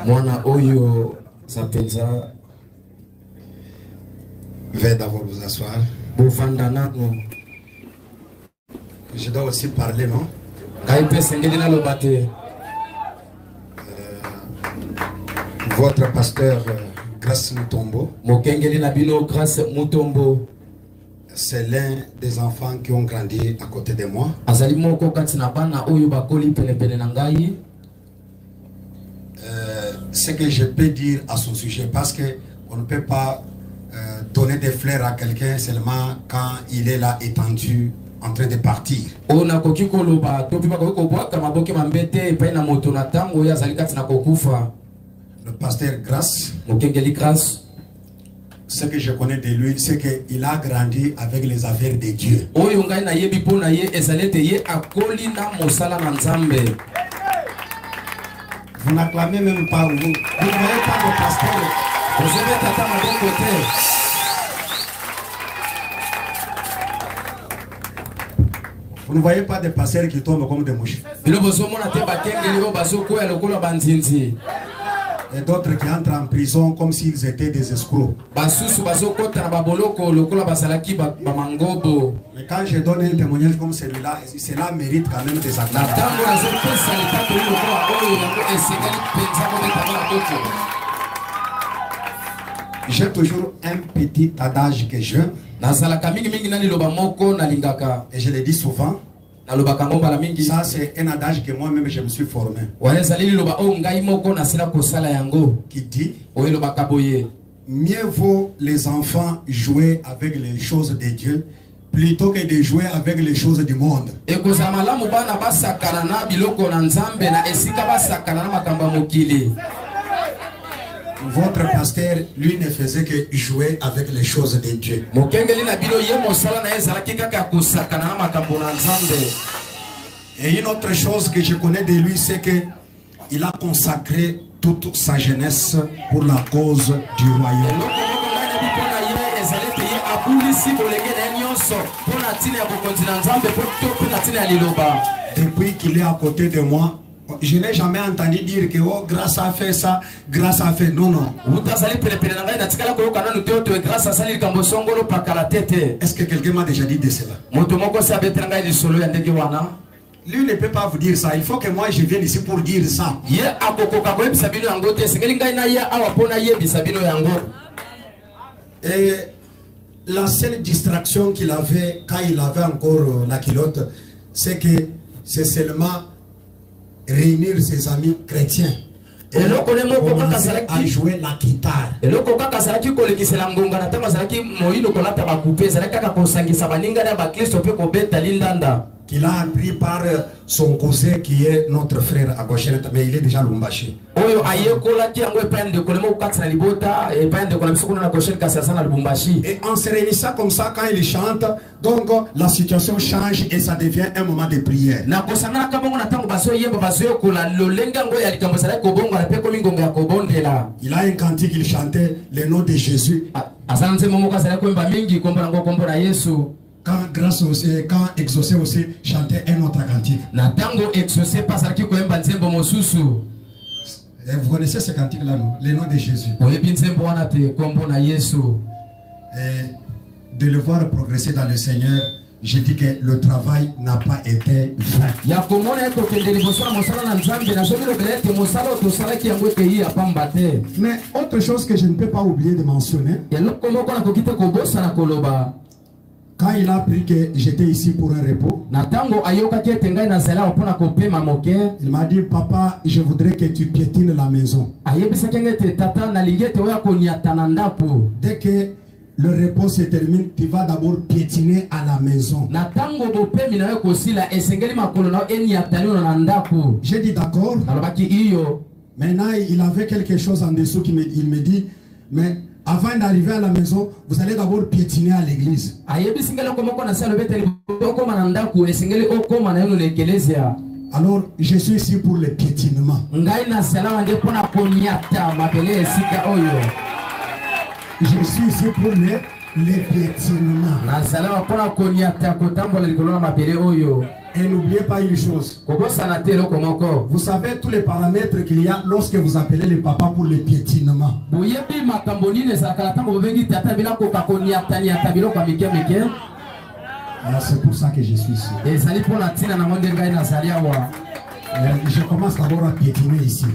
Mwana oyo sapenza. Veuillez d'abord vous asseoir. Je dois aussi parler, non? Votre pasteur Grâce Mutombo, c'est l'un des enfants qui ont grandi à côté de moi. Ce que je peux dire à son sujet, parce qu'on ne peut pas donner des fleurs à quelqu'un seulement quand il est là étendu en train de partir. Le pasteur Grâce, ce que je connais de lui, c'est qu'il a grandi avec les affaires de Dieu. Vous n'acclamez même pas, vous ne voyez pas le pasteur. Vous avez tata à bon côté. Vous ne voyez pas des pasteurs qui tombent comme des mouches. Et d'autres qui entrent en prison comme s'ils étaient des escrocs. Mais quand je donne un témoignage comme celui-là, cela mérite quand même des acclamations. J'ai toujours un petit adage que je. Et je le dis souvent. Ça, c'est un adage que moi-même je me suis formé. Qui dit: mieux vaut les enfants jouer avec les choses de Dieu plutôt que de jouer avec les choses du monde. Votre pasteur, lui, ne faisait que jouer avec les choses de Dieu. Et une autre chose que je connais de lui, c'est qu'il a consacré toute sa jeunesse pour la cause du royaume. Depuis qu'il est à côté de moi, je n'ai jamais entendu dire que oh, grâce à fait ça, grâce à fait. Non, non. Est-ce que quelqu'un m'a déjà dit de cela? Lui ne peut pas vous dire ça. Il faut que moi je vienne ici pour dire ça. Et la seule distraction qu'il avait quand il avait encore la culotte, c'est que c'est seulement réunir ses amis chrétiens et commencer à jouer la guitare. Qu'il a appris par son cousin qui est notre frère à gauche, mais il est déjà Lumbashi. Et en se réunissant comme ça, quand il chante, donc la situation change et ça devient un moment de prière. Il a un cantique qu'il chantait le nom de Jésus. Quand Grâce aussi, quand Exaucé aussi chantait un autre cantique. Et vous connaissez ce cantique-là, non? Le nom de Jésus. Et de le voir progresser dans le Seigneur, je dis que le travail n'a pas été vain. Mais autre chose que je ne peux pas oublier de mentionner, quand il a appris que j'étais ici pour un repos, il m'a dit: papa, je voudrais que tu piétines la maison. Dès que le repos se termine, tu vas d'abord piétiner à la maison. J'ai dit d'accord. Maintenant, il avait quelque chose en dessous qu'il me dit: mais avant d'arriver à la maison, vous allez d'abord piétiner à l'église. Alors, je suis ici pour le piétinement. Je suis ici pour le piétinement. Et n'oubliez pas une chose. Vous savez tous les paramètres qu'il y a lorsque vous appelez le papa pour le piétinement. C'est pour ça que je suis ici. Je commence d'abord à piétiner ici.